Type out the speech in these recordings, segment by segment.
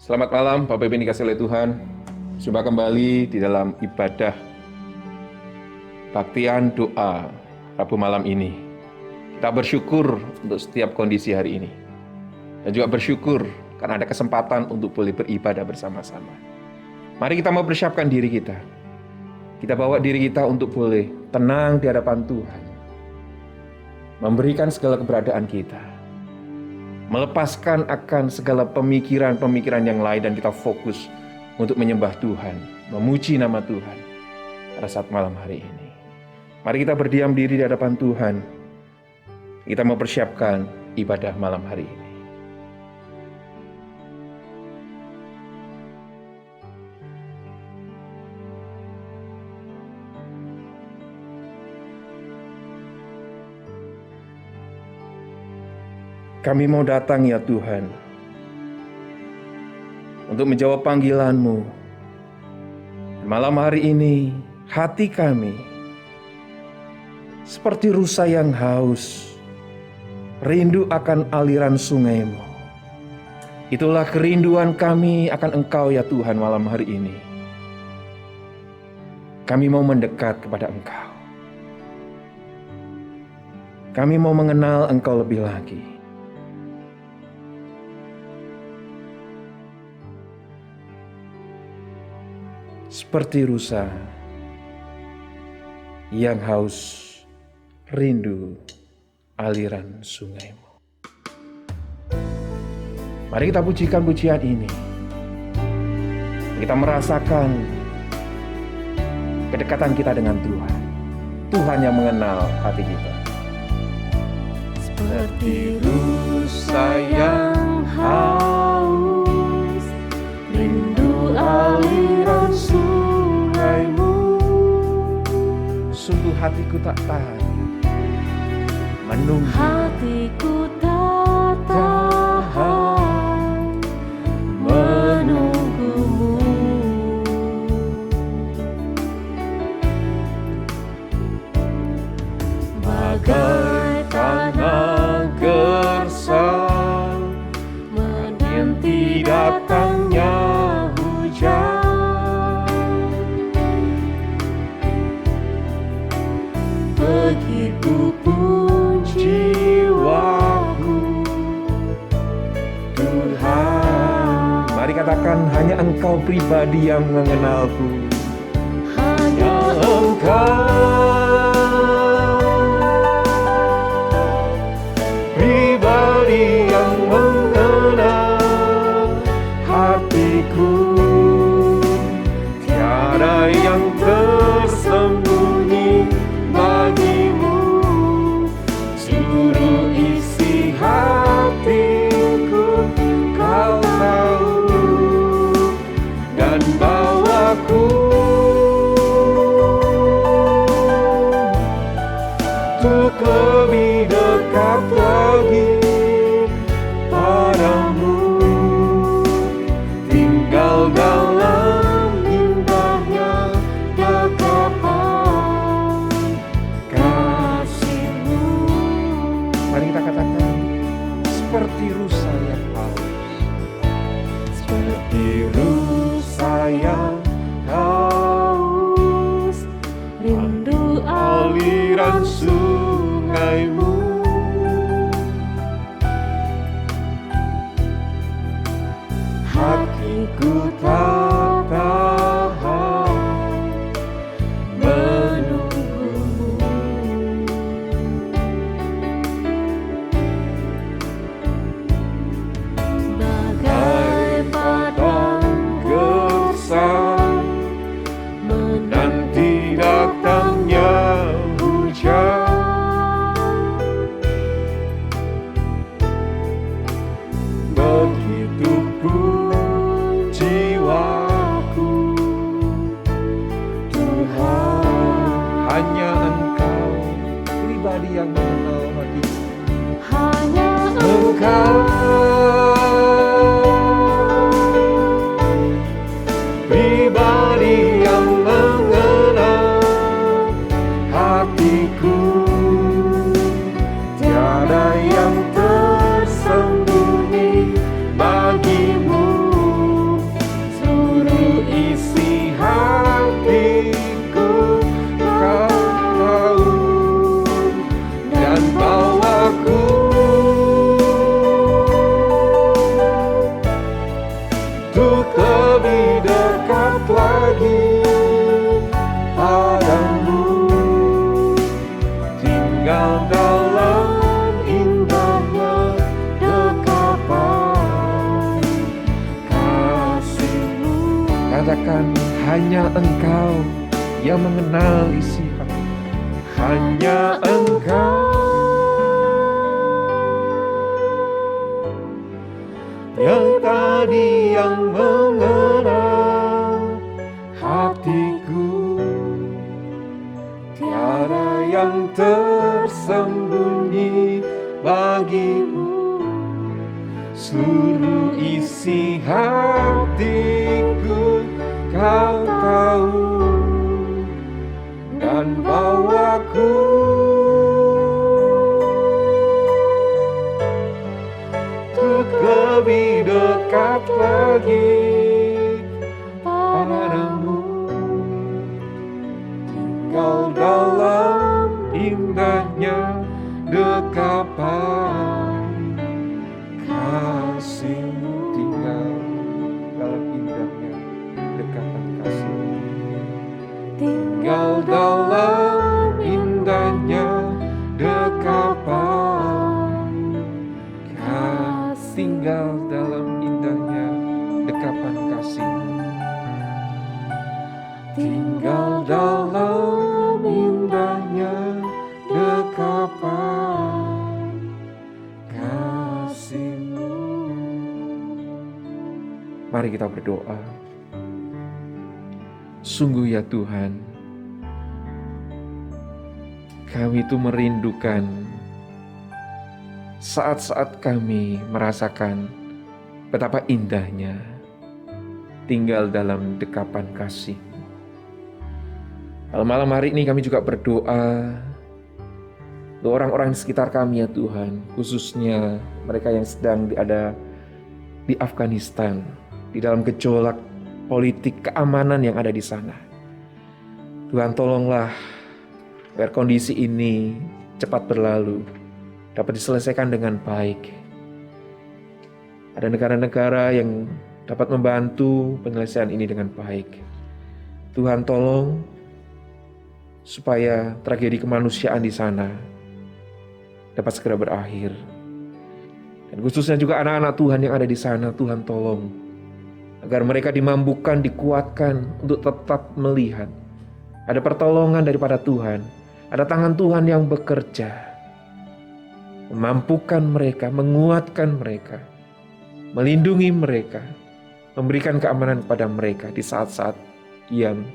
Selamat malam Bapak Ibu yang dikasihi oleh Tuhan. Jumpa kembali di dalam ibadah Baktian Doa Rabu malam ini. Kita bersyukur untuk setiap kondisi hari ini. Dan juga bersyukur karena ada kesempatan untuk boleh beribadah bersama-sama. Mari kita mau persiapkan diri kita. Kita bawa diri kita untuk boleh tenang di hadapan Tuhan. Memberikan segala keberadaan kita. Melepaskan akan segala pemikiran-pemikiran yang lain dan kita fokus untuk menyembah Tuhan, memuji nama Tuhan pada saat malam hari ini. Mari kita berdiam diri di hadapan Tuhan. Kita mempersiapkan ibadah malam hari ini. Kami mau datang ya Tuhan, untuk menjawab panggilan-Mu. Malam hari ini, hati kami seperti rusa yang haus, rindu akan aliran sungai-Mu. Itulah kerinduan kami akan Engkau ya Tuhan malam hari ini. Kami mau mendekat kepada Engkau. Kami mau mengenal Engkau lebih lagi. Seperti rusa yang haus, rindu aliran sungai-Mu. Mari kita pujikan pujian ini. Kita merasakan kedekatan kita dengan Tuhan. Tuhan yang mengenal hati kita. Seperti rusa yang haus, rindu aliran sungai-Mu. Sungguh hatiku tak tahan menunggu. Hatiku tak tahan menunggu-Mu. Bagai tanah gersang menanti datangnya hujan. Begitu pun jiwaku, Tuhan. Mari katakan, hanya Engkau pribadi yang mengenalku. Hanya Engkau pribadi yang mengenal hatiku. Tiada yang tersembunyi bagimu. Seluruh isi hatiku Kau tahu, dan bawaku untuk lebih dekat lagi padamu. Tinggal dalam indahnya dekapan kasih-Mu. Mari kita katakan, seperti rusa yang haus. Seperti rusa yang haus, rindu aliran sungai-Mu. Hatiku tak tahan menunggu-Mu. Bagai padang gersang menanti datangnya hujan. Begitu pun jiwaku, Tuhan. Hanya Engkau pribadi yang mengenal hatiku. Hanya Engkau pribadi yang mengenal hatiku. Tiada yang tersembunyi bagimu. Hanya Engkau yang mengenal isi hati. hanya Engkau yang tadi yang mengenal hatiku. Tiada yang tersembunyi bagimu, seluruh isi hatiku Kau tahu, dan bawaku untuk lebih dekat lagi padamu, tinggal dalam indahnya dekapan kasih-Mu. Tinggal dalam indahnya dekapan kasih. Tinggal dalam indahnya dekapan kasih. Tinggal dalam indahnya dekapan kasih. Tinggal dalam indahnya dekapan kasih-Mu. Mari kita berdoa. Sungguh ya Tuhan, kami itu merindukan saat-saat kami merasakan betapa indahnya tinggal dalam dekapan kasih. Malam hari ini kami juga berdoa untuk orang-orang di sekitar kami ya Tuhan, khususnya mereka yang sedang ada di Afghanistan, di dalam gejolak politik keamanan yang ada di sana. Tuhan tolonglah agar kondisi ini cepat berlalu, dapat diselesaikan dengan baik. Ada negara-negara yang dapat membantu penyelesaian ini dengan baik. Tuhan tolong supaya tragedi kemanusiaan di sana dapat segera berakhir. Dan khususnya juga anak-anak Tuhan yang ada di sana, Tuhan tolong agar mereka dimampukan, dikuatkan untuk tetap melihat ada pertolongan daripada Tuhan, ada tangan Tuhan yang bekerja, memampukan mereka, menguatkan mereka, melindungi mereka, memberikan keamanan kepada mereka di saat-saat yang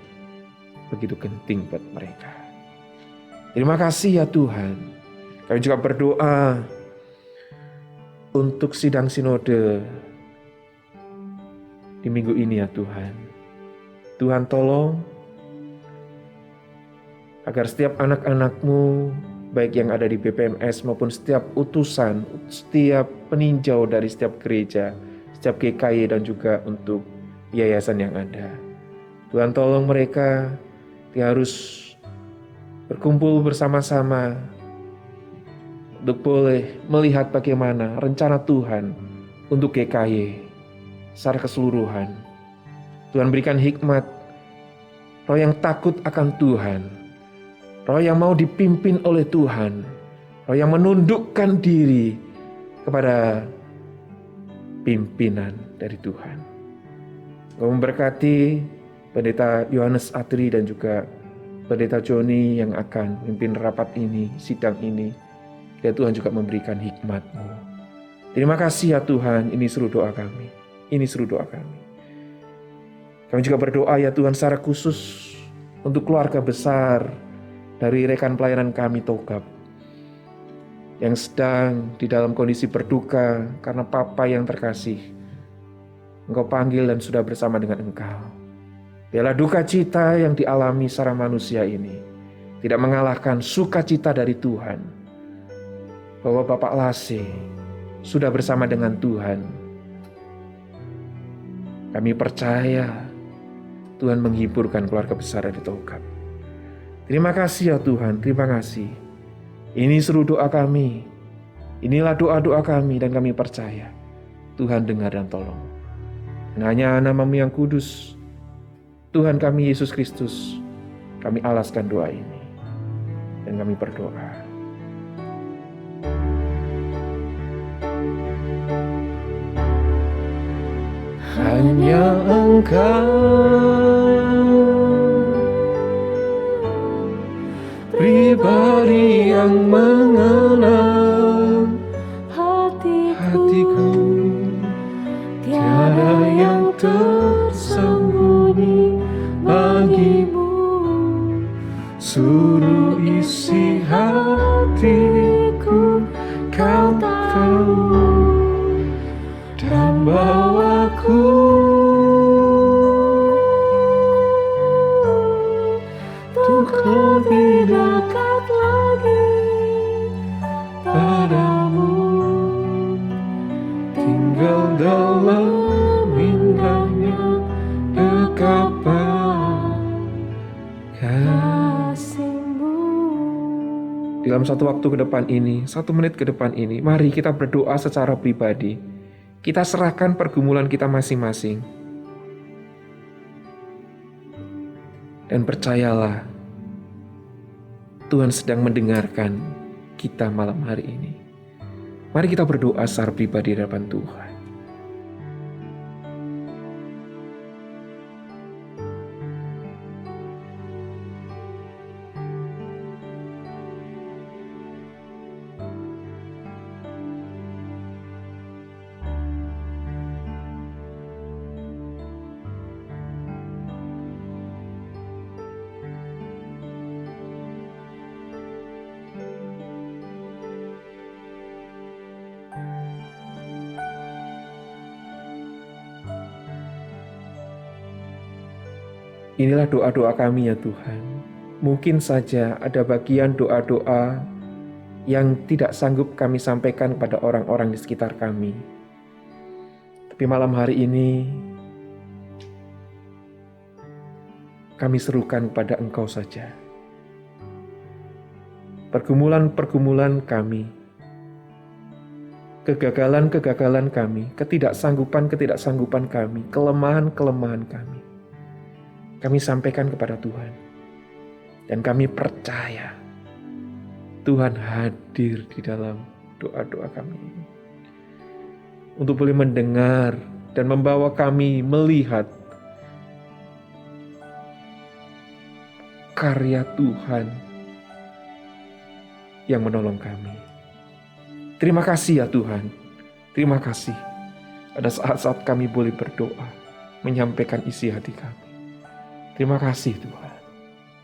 begitu genting buat mereka. Terima kasih ya Tuhan. Kami juga berdoa untuk sidang sinode di minggu ini ya Tuhan. Tuhan tolong agar setiap anak-anak-Mu, baik yang ada di BPMS maupun setiap utusan, setiap peninjau dari setiap gereja, setiap GKY dan juga untuk yayasan yang ada. Tuhan tolong mereka yang harus berkumpul bersama-sama untuk boleh melihat bagaimana rencana Tuhan untuk GKY secara keseluruhan. Tuhan berikan hikmat, roh yang takut akan Tuhan, roh yang mau dipimpin oleh Tuhan, roh yang menundukkan diri kepada pimpinan dari Tuhan. Engkau memberkati Pendeta Yohanes Atri dan juga Pendeta Joni yang akan memimpin rapat ini, sidang ini. Ya Tuhan juga memberikan hikmat-Mu. Terima kasih ya Tuhan, ini seluruh doa kami. Ini seluruh doa kami. Kami juga berdoa ya Tuhan secara khusus untuk keluarga besar dari rekan pelayanan kami Togab yang sedang di dalam kondisi berduka karena Papa yang terkasih Engkau panggil dan sudah bersama dengan Engkau. Biarlah duka cita yang dialami secara manusia ini tidak mengalahkan sukacita dari Tuhan, bahwa Bapak Lase sudah bersama dengan Tuhan. Kami percaya Tuhan menghiburkan keluarga besar dari Togab. Terima kasih ya Tuhan, terima kasih. Ini seluruh doa kami. Inilah doa-doa kami dan kami percaya Tuhan dengar dan tolong. Dan hanya nama-Mu yang kudus, Tuhan kami Yesus Kristus, kami alaskan doa ini. Dan kami berdoa. Hanya Engkau pribadi yang mengenal hatiku, tiada yang tersembunyi bagimu. Suruh isi hatiku, kau tahu, dan bawaku untuk lebih dekat lagi padamu, tinggal dalam indahnya dekapan kasih-Mu. Dalam satu waktu ke depan ini, 1 menit ke depan ini, mari kita berdoa secara pribadi. Kita serahkan pergumulan kita masing-masing. Dan percayalah, Tuhan sedang mendengarkan kita malam hari ini. Mari kita berdoa secara pribadi di hadapan Tuhan. Inilah doa-doa kami ya Tuhan. Mungkin saja ada bagian doa-doa yang tidak sanggup kami sampaikan kepada orang-orang di sekitar kami. Tapi malam hari ini, kami serukan kepada Engkau saja. Pergumulan-pergumulan kami, kegagalan-kegagalan kami, ketidaksanggupan-ketidaksanggupan kami, kelemahan-kelemahan kami sampaikan kepada Tuhan. Dan kami percaya Tuhan hadir di dalam doa-doa kami ini. Untuk boleh mendengar dan membawa kami melihat karya Tuhan yang menolong kami. Terima kasih ya Tuhan. Terima kasih. Ada saat-saat kami boleh berdoa, menyampaikan isi hati kami. Terima kasih Tuhan.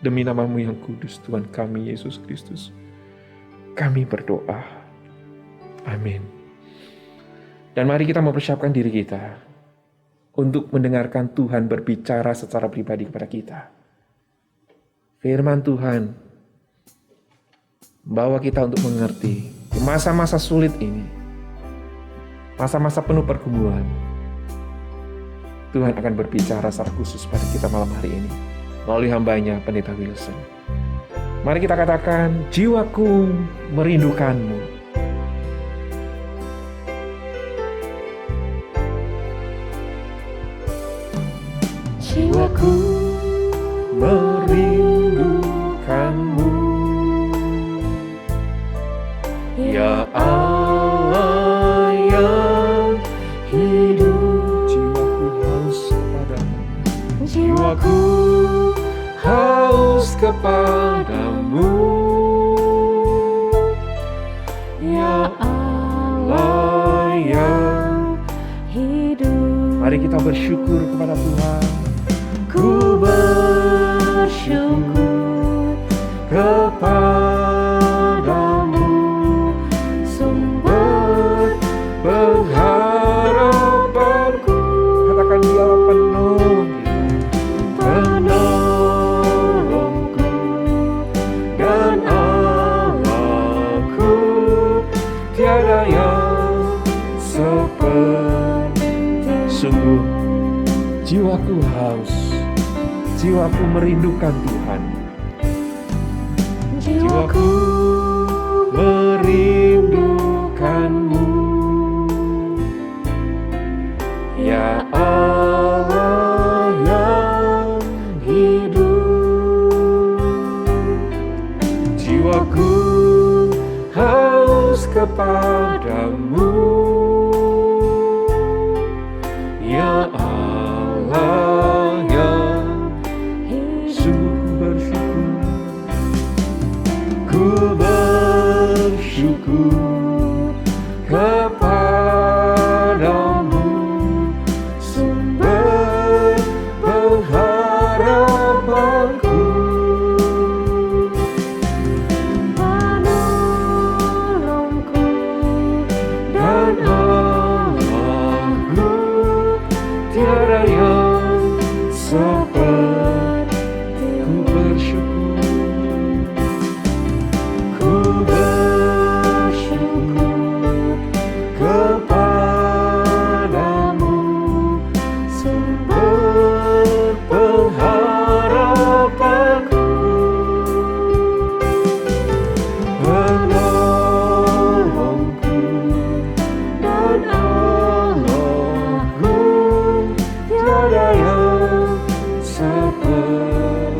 Demi nama-Mu yang kudus, Tuhan kami Yesus Kristus, kami berdoa. Amin. Dan mari kita mempersiapkan diri kita untuk mendengarkan Tuhan berbicara secara pribadi kepada kita. Firman Tuhan membawa kita untuk mengerti di masa-masa sulit ini, masa-masa penuh pergumulan, Tuhan akan berbicara secara khusus pada kita malam hari ini melalui hambanya Pendeta Wilson. Mari kita katakan, jiwaku merindukan-Mu. Jiwaku merindukan-Mu, ya Allah yang hidup. Jiwaku haus kepadamu, ya Allah yang hidup. Mari kita bersyukur kepada Tuhan. Ku bersyukur kepadamu, sumber pengharapanku. Katakan Dialah penolongku, dan Allahku, tiada yang seperti. Sungguh jiwaku haus, jiwaku merindukan Tuhan. Jiwaku merindukan-Mu, ya Allah yang hidup. Jiwaku haus kepadamu, ya Allah yang sungguh bersyukur. Ku bersyukur kepadamu, sumber pengharapanku, penolongku dan Allahku, tiada yang seperti. Ku bersyukur, ku bersyukur kepadamu, sumber pengharapanku, penolongku dan Allahku, tiada yang sepertimu.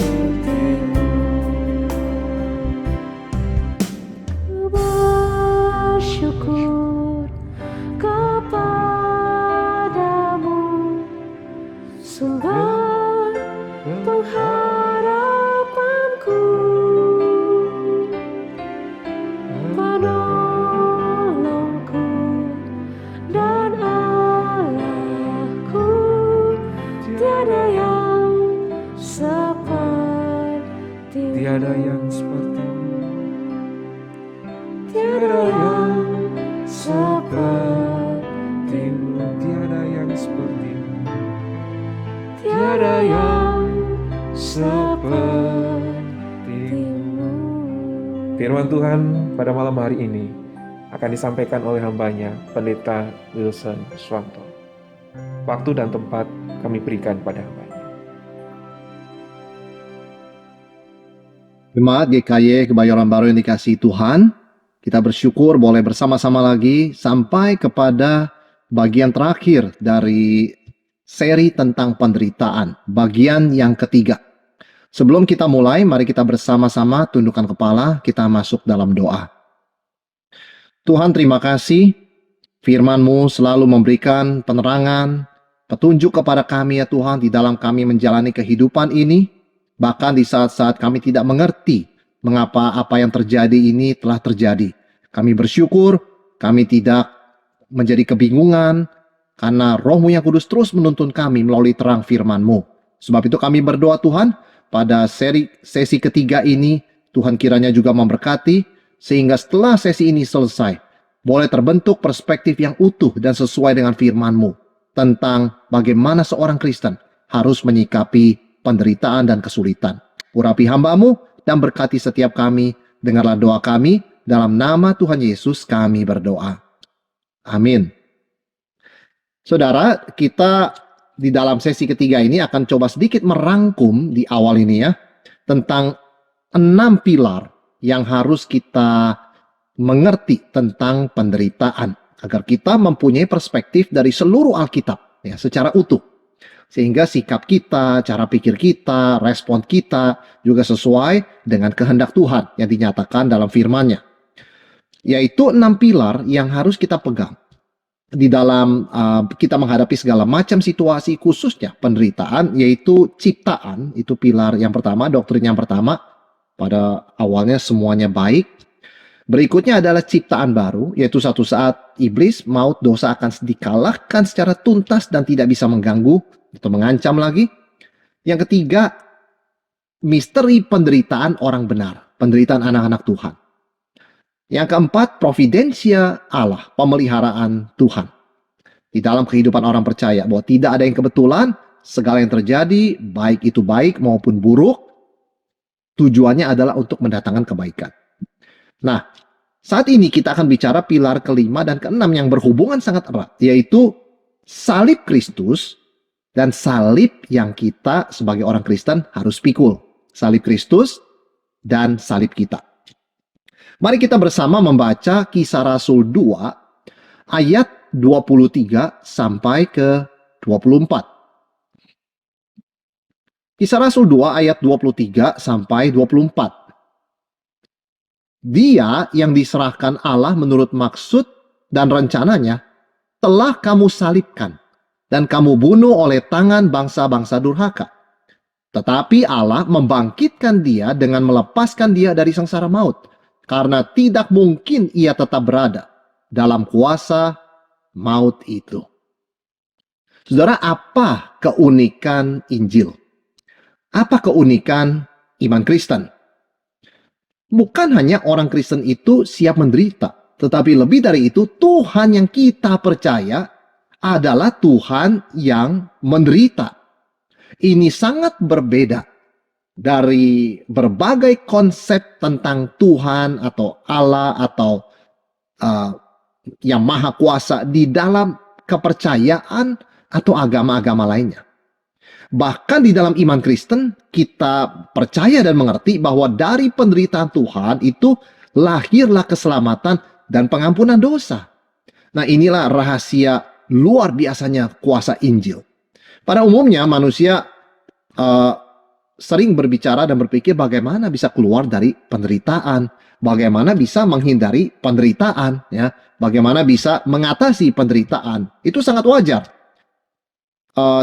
Ku bersyukur kepadamu, sumber pengharapanku, penolongku dan Allahku, tiada yang sepertimu. Tiada yang sepertimu. Tiada yang sepertimu. Tiada yang sepertimu. Tiada yang sepertimu. Firman Tuhan pada malam hari ini akan disampaikan oleh hambanya, Pendeta Wilson Swanto. Waktu dan tempat kami berikan pada hambanya. Jemaat GKY Kebayoran Baru yang dikasihi Tuhan, kita bersyukur boleh bersama-sama lagi sampai kepada bagian terakhir dari seri tentang penderitaan, bagian yang ketiga. Sebelum kita mulai, mari kita bersama-sama tundukkan kepala, kita masuk dalam doa. Tuhan, terima kasih, firman-Mu selalu memberikan penerangan, petunjuk kepada kami ya Tuhan, di dalam kami menjalani kehidupan ini. Bahkan di saat-saat kami tidak mengerti mengapa apa yang terjadi ini telah terjadi. Kami bersyukur, kami tidak menjadi kebingungan, karena Roh-Mu yang kudus terus menuntun kami melalui terang firman-Mu. Sebab itu kami berdoa Tuhan, pada sesi ketiga ini, Tuhan kiranya juga memberkati, sehingga setelah sesi ini selesai, boleh terbentuk perspektif yang utuh dan sesuai dengan firman-Mu, tentang bagaimana seorang Kristen harus menyikapi penderitaan dan kesulitan. Urapi hamba-Mu dan berkati setiap kami. Dengarlah doa kami, dalam nama Tuhan Yesus kami berdoa. Amin. Saudara, kita di dalam sesi ketiga ini akan coba sedikit merangkum di awal ini ya, tentang 6 pilar yang harus kita mengerti tentang penderitaan, agar kita mempunyai perspektif dari seluruh Alkitab ya, secara utuh. Sehingga sikap kita, cara pikir kita, respon kita juga sesuai dengan kehendak Tuhan yang dinyatakan dalam firman-Nya. Yaitu 6 pilar yang harus kita pegang di dalam kita menghadapi segala macam situasi, khususnya penderitaan, yaitu ciptaan. Itu pilar yang pertama, doktrin yang pertama. Pada awalnya semuanya baik. Berikutnya adalah ciptaan baru, yaitu satu saat iblis, maut, dosa akan dikalahkan secara tuntas dan tidak bisa mengganggu atau mengancam lagi. Yang ketiga, misteri penderitaan orang benar, penderitaan anak-anak Tuhan. Yang keempat, providensia Allah, pemeliharaan Tuhan di dalam kehidupan orang percaya, bahwa tidak ada yang kebetulan, segala yang terjadi, baik itu baik maupun buruk, tujuannya adalah untuk mendatangkan kebaikan. Nah, saat ini kita akan bicara pilar kelima dan keenam yang berhubungan sangat erat, yaitu salib Kristus dan salib yang kita sebagai orang Kristen harus pikul. Salib Kristus dan salib kita. Mari kita bersama membaca Kisah Rasul 2 ayat 23 sampai ke 24. Kisah Rasul 2 ayat 23 sampai 24. Dia yang diserahkan Allah menurut maksud dan rencananya telah kamu salibkan dan kamu bunuh oleh tangan bangsa-bangsa durhaka. Tetapi Allah membangkitkan dia dengan melepaskan dia dari sengsara maut, karena tidak mungkin ia tetap berada dalam kuasa maut itu. Saudara, apa keunikan Injil? Apa keunikan iman Kristen? Bukan hanya orang Kristen itu siap menderita, tetapi lebih dari itu, Tuhan yang kita percaya adalah Tuhan yang menderita. Ini sangat berbeda dari berbagai konsep tentang Tuhan atau Allah atau yang maha kuasa di dalam kepercayaan atau agama-agama lainnya. Bahkan di dalam iman Kristen, kita percaya dan mengerti bahwa dari penderitaan Tuhan itu lahirlah keselamatan dan pengampunan dosa. Nah, inilah rahasia luar biasanya kuasa Injil. Pada umumnya manusia sering berbicara dan berpikir bagaimana bisa keluar dari penderitaan, bagaimana bisa menghindari penderitaan, ya, bagaimana bisa mengatasi penderitaan. Itu sangat wajar.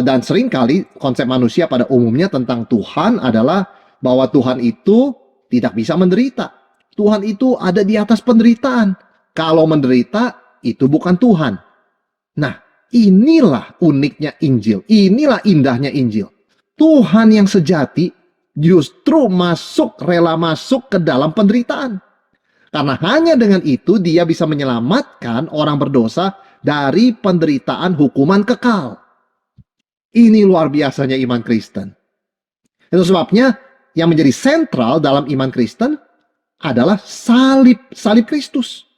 Dan seringkali konsep manusia pada umumnya tentang Tuhan adalah bahwa Tuhan itu tidak bisa menderita. Tuhan itu ada di atas penderitaan. Kalau menderita, itu bukan Tuhan. Nah, inilah uniknya Injil. Inilah indahnya Injil. Tuhan yang sejati justru rela masuk ke dalam penderitaan. Karena hanya dengan itu dia bisa menyelamatkan orang berdosa dari penderitaan hukuman kekal. Ini luar biasanya iman Kristen. Itu sebabnya yang menjadi sentral dalam iman Kristen adalah salib Kristus.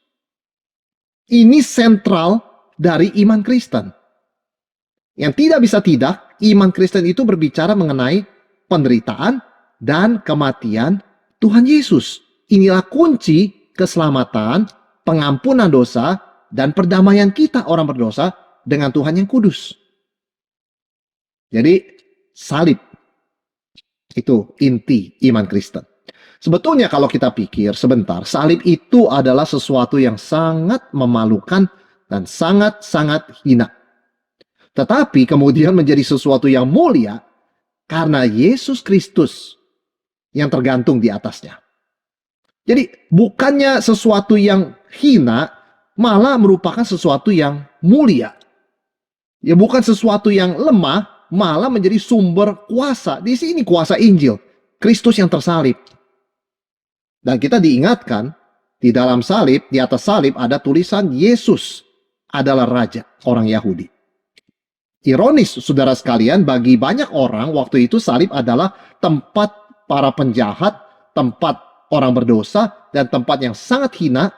Ini sentral dari iman Kristen. Yang tidak bisa tidak, iman Kristen itu berbicara mengenai penderitaan dan kematian Tuhan Yesus. Inilah kunci keselamatan, pengampunan dosa, dan perdamaian kita orang berdosa dengan Tuhan yang kudus. Jadi salib itu inti iman Kristen. Sebetulnya kalau kita pikir sebentar, salib itu adalah sesuatu yang sangat memalukan dan sangat-sangat hina. Tetapi kemudian menjadi sesuatu yang mulia karena Yesus Kristus yang tergantung di atasnya. Jadi bukannya sesuatu yang hina, malah merupakan sesuatu yang mulia. Ya, bukan sesuatu yang lemah, malah menjadi sumber kuasa. Di sini kuasa Injil, Kristus yang tersalib. Dan kita diingatkan, di dalam salib, di atas salib ada tulisan Yesus adalah Raja orang Yahudi. Ironis, saudara sekalian, bagi banyak orang, waktu itu salib adalah tempat para penjahat, tempat orang berdosa, dan tempat yang sangat hina.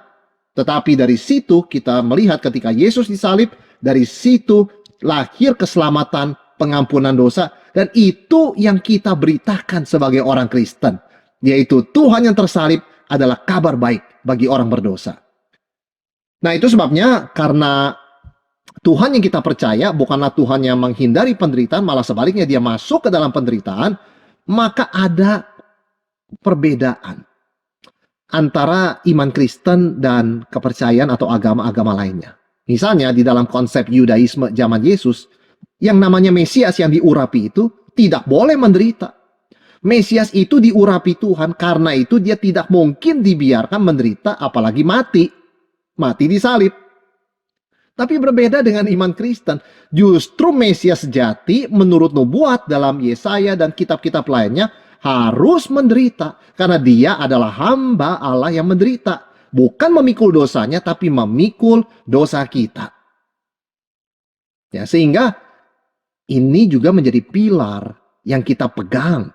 Tetapi dari situ kita melihat ketika Yesus disalib, dari situ lahir keselamatan, pengampunan dosa, dan itu yang kita beritakan sebagai orang Kristen, yaitu Tuhan yang tersalib adalah kabar baik bagi orang berdosa. Nah, itu sebabnya karena Tuhan yang kita percaya bukanlah Tuhan yang menghindari penderitaan, malah sebaliknya dia masuk ke dalam penderitaan, maka ada perbedaan antara iman Kristen dan kepercayaan atau agama-agama lainnya. Misalnya di dalam konsep Yudaisme zaman Yesus, yang namanya Mesias yang diurapi itu tidak boleh menderita. Mesias itu diurapi Tuhan, karena itu dia tidak mungkin dibiarkan menderita apalagi mati. Mati disalib. Tapi berbeda dengan iman Kristen. Justru Mesias sejati menurut nubuat dalam Yesaya dan kitab-kitab lainnya harus menderita. Karena dia adalah hamba Allah yang menderita. Bukan memikul dosanya, tapi memikul dosa kita. Ya, sehingga ini juga menjadi pilar yang kita pegang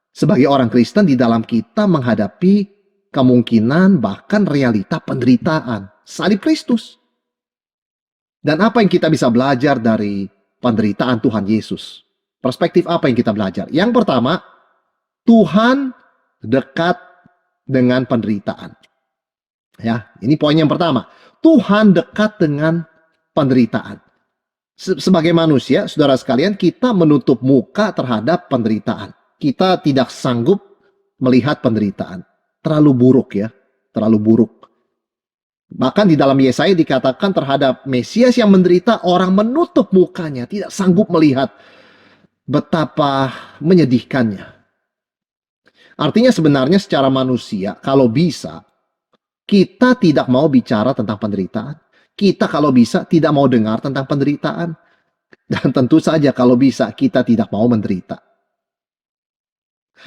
sebagai orang Kristen di dalam kita menghadapi kemungkinan bahkan realita penderitaan. Salib Kristus. Dan apa yang kita bisa belajar dari penderitaan Tuhan Yesus? Perspektif apa yang kita belajar? Yang pertama, Tuhan dekat dengan penderitaan. Ya, ini poin yang pertama. Tuhan dekat dengan penderitaan. Sebagai manusia, saudara sekalian, kita menutup muka terhadap penderitaan. Kita tidak sanggup melihat penderitaan. Terlalu buruk ya, terlalu buruk. Bahkan di dalam Yesaya dikatakan terhadap Mesias yang menderita, orang menutup mukanya, tidak sanggup melihat. Betapa menyedihkannya. Artinya sebenarnya secara manusia, kalau bisa, Kita tidak mau bicara tentang penderitaan. Kita kalau bisa tidak mau dengar tentang penderitaan. Dan tentu saja kalau bisa kita tidak mau menderita.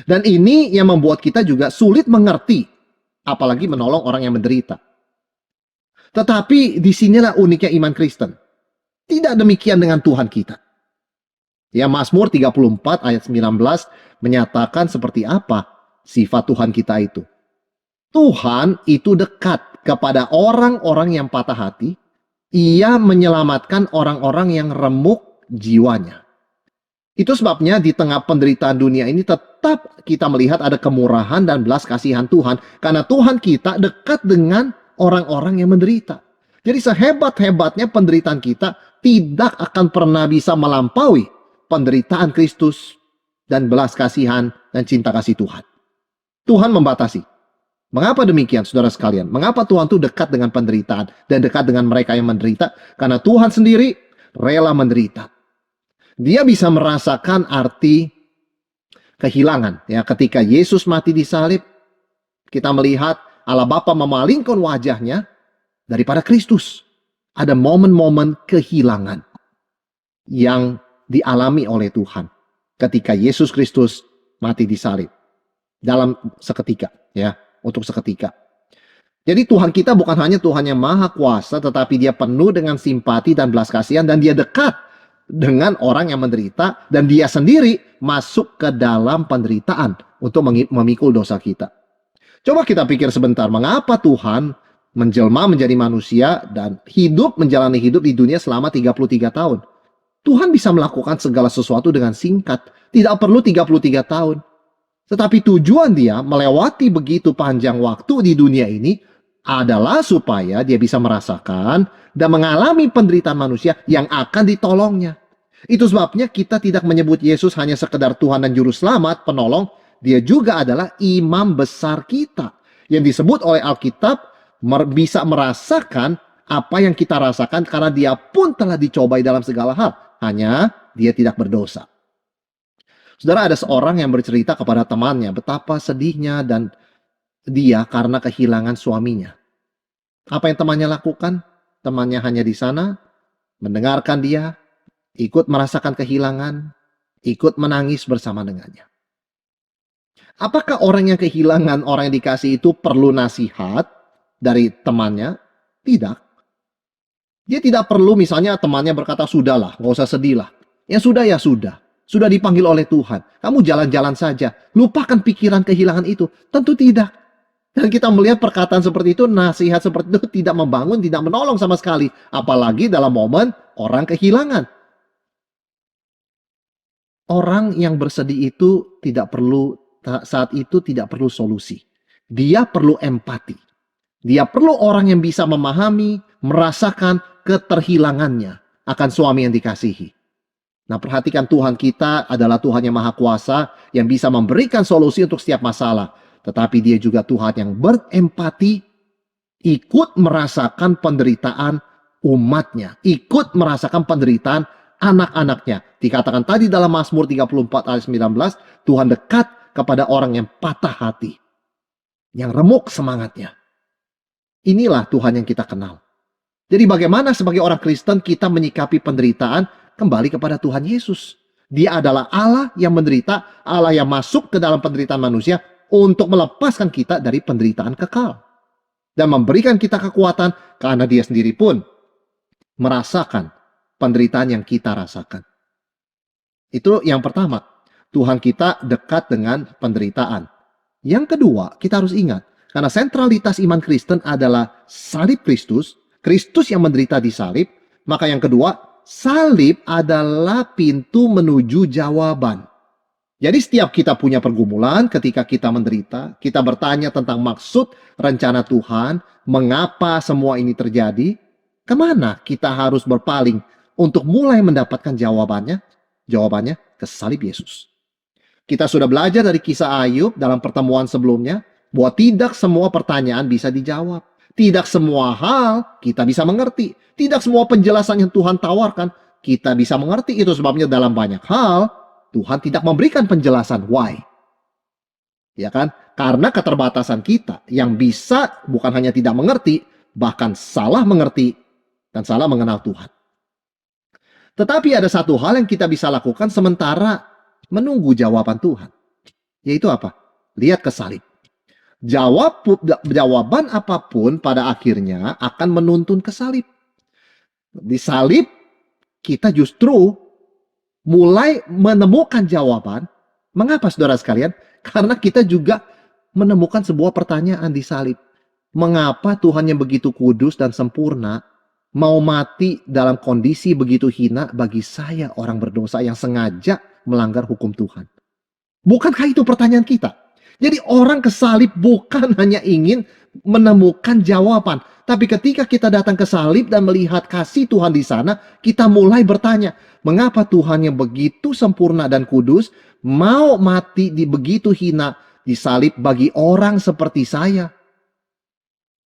Dan ini yang membuat kita juga sulit mengerti, apalagi menolong orang yang menderita. Tetapi disinilah uniknya iman Kristen. Tidak demikian dengan Tuhan kita. Ya, Mazmur 34 ayat 19 menyatakan seperti apa sifat Tuhan kita itu. Tuhan itu dekat kepada orang-orang yang patah hati. Ia menyelamatkan orang-orang yang remuk jiwanya. Itu sebabnya di tengah penderitaan dunia ini tetap kita melihat ada kemurahan dan belas kasihan Tuhan. Karena Tuhan kita dekat dengan orang-orang yang menderita. Jadi sehebat-hebatnya penderitaan kita tidak akan pernah bisa melampaui penderitaan Kristus dan belas kasihan dan cinta kasih Tuhan. Tuhan membatasi. Mengapa demikian, saudara sekalian? Mengapa Tuhan itu dekat dengan penderitaan dan dekat dengan mereka yang menderita? Karena Tuhan sendiri rela menderita. Dia bisa merasakan arti kehilangan. Ya, ketika Yesus mati di salib, kita melihat Allah Bapa memalingkan wajahnya daripada Kristus. Ada momen-momen kehilangan yang dialami oleh Tuhan ketika Yesus Kristus mati di salib dalam seketika, ya. Untuk seketika. Jadi Tuhan kita bukan hanya Tuhan yang maha kuasa, tetapi dia penuh dengan simpati dan belas kasihan, dan dia dekat dengan orang yang menderita, dan dia sendiri masuk ke dalam penderitaan untuk memikul dosa kita. Coba kita pikir sebentar, mengapa Tuhan menjelma menjadi manusia dan menjalani hidup di dunia selama 33 tahun? Tuhan bisa melakukan segala sesuatu dengan singkat, tidak perlu 33 tahun. Tetapi tujuan dia melewati begitu panjang waktu di dunia ini adalah supaya dia bisa merasakan dan mengalami penderitaan manusia yang akan ditolongnya. Itu sebabnya kita tidak menyebut Yesus hanya sekedar Tuhan dan Juru Selamat, penolong. Dia juga adalah imam besar kita. Yang disebut oleh Alkitab bisa merasakan apa yang kita rasakan karena dia pun telah dicobai dalam segala hal. Hanya dia tidak berdosa. Saudara, ada seorang yang bercerita kepada temannya betapa sedihnya dan dia karena kehilangan suaminya. Apa yang temannya lakukan? Temannya hanya di sana, mendengarkan dia, ikut merasakan kehilangan, ikut menangis bersama dengannya. Apakah orang yang kehilangan orang yang dikasih itu perlu nasihat dari temannya? Tidak. Dia tidak perlu misalnya temannya berkata, sudahlah, nggak usah sedih lah. Ya sudah, ya sudah. Sudah dipanggil oleh Tuhan. Kamu jalan-jalan saja. Lupakan pikiran kehilangan itu. Tentu tidak. Dan kita melihat perkataan seperti itu, nasihat seperti itu tidak membangun, tidak menolong sama sekali. Apalagi dalam momen orang kehilangan. Orang yang bersedih itu saat itu tidak perlu solusi. Dia perlu empati. Dia perlu orang yang bisa memahami, merasakan keterhilangannya akan suami yang dikasihi. Nah, perhatikan, Tuhan kita adalah Tuhan yang maha kuasa, yang bisa memberikan solusi untuk setiap masalah. Tetapi dia juga Tuhan yang berempati, ikut merasakan penderitaan umatnya, ikut merasakan penderitaan anak-anaknya. Dikatakan tadi dalam Mazmur 34 ayat 19, Tuhan dekat kepada orang yang patah hati, yang remuk semangatnya. Inilah Tuhan yang kita kenal. Jadi bagaimana sebagai orang Kristen kita menyikapi penderitaan? Kembali kepada Tuhan Yesus. Dia adalah Allah yang menderita, Allah yang masuk ke dalam penderitaan manusia untuk melepaskan kita dari penderitaan kekal. Dan memberikan kita kekuatan karena dia sendiri pun merasakan penderitaan yang kita rasakan. Itu yang pertama. Tuhan kita dekat dengan penderitaan. Yang kedua, kita harus ingat. Karena sentralitas iman Kristen adalah salib Kristus. Kristus yang menderita di salib. Maka yang kedua, salib adalah pintu menuju jawaban. Jadi setiap kita punya pergumulan, ketika kita menderita, kita bertanya tentang maksud rencana Tuhan, mengapa semua ini terjadi, kemana kita harus berpaling untuk mulai mendapatkan jawabannya? Jawabannya ke salib Yesus. Kita sudah belajar dari kisah Ayub dalam pertemuan sebelumnya, bahwa tidak semua pertanyaan bisa dijawab. Tidak semua hal kita bisa mengerti. Tidak semua penjelasan yang Tuhan tawarkan kita bisa mengerti. Itu sebabnya dalam banyak hal Tuhan tidak memberikan penjelasan why. Ya kan? Karena keterbatasan kita yang bisa bukan hanya tidak mengerti, bahkan salah mengerti dan salah mengenal Tuhan. Tetapi ada satu hal yang kita bisa lakukan sementara menunggu jawaban Tuhan. Yaitu apa? Lihat ke salib. Jawaban apapun pada akhirnya akan menuntun ke salib. Di salib kita justru mulai menemukan jawaban. Mengapa saudara sekalian? Karena kita juga menemukan sebuah pertanyaan di salib. Mengapa Tuhan yang begitu kudus dan sempurna mau mati dalam kondisi begitu hina bagi saya orang berdosa yang sengaja melanggar hukum Tuhan? Bukankah itu pertanyaan kita? Jadi orang ke salib bukan hanya ingin menemukan jawaban. Tapi ketika kita datang ke salib dan melihat kasih Tuhan di sana, kita mulai bertanya, mengapa Tuhan yang begitu sempurna dan kudus mau mati di begitu hina di salib bagi orang seperti saya?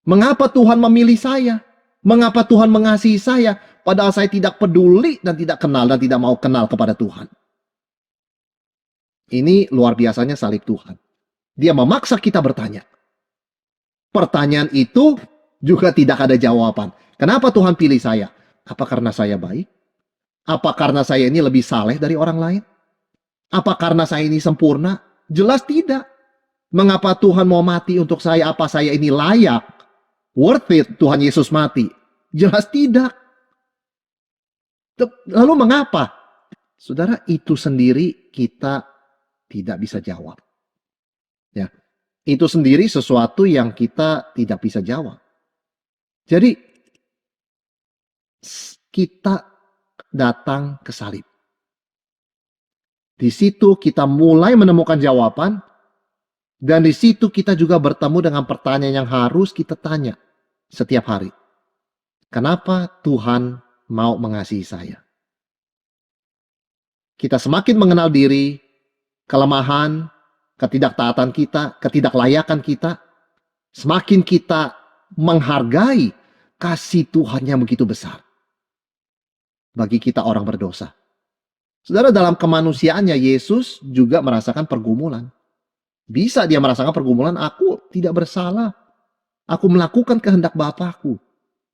Mengapa Tuhan memilih saya? Mengapa Tuhan mengasihi saya? Padahal saya tidak peduli dan tidak kenal dan tidak mau kenal kepada Tuhan. Ini luar biasanya salib Tuhan. Dia memaksa kita bertanya. Pertanyaan itu juga tidak ada jawaban. Kenapa Tuhan pilih saya? Apa karena saya baik? Apa karena saya ini lebih saleh dari orang lain? Apa karena saya ini sempurna? Jelas tidak. Mengapa Tuhan mau mati untuk saya? Apa saya ini layak? Worth it Tuhan Yesus mati? Jelas tidak. Lalu mengapa? Saudara, itu sendiri kita tidak bisa jawab. Ya, itu sendiri sesuatu yang kita tidak bisa jawab. Jadi kita datang ke salib. Di situ kita mulai menemukan jawaban. Dan di situ kita juga bertemu dengan pertanyaan yang harus kita tanya setiap hari. Kenapa Tuhan mau mengasihi saya? Kita semakin mengenal diri, kelemahan, ketidaktaatan kita, ketidaklayakan kita. Semakin kita menghargai kasih Tuhan yang begitu besar bagi kita orang berdosa. Saudara, dalam kemanusiaannya Yesus juga merasakan pergumulan. Bisa dia merasakan pergumulan, aku tidak bersalah. Aku melakukan kehendak Bapakku.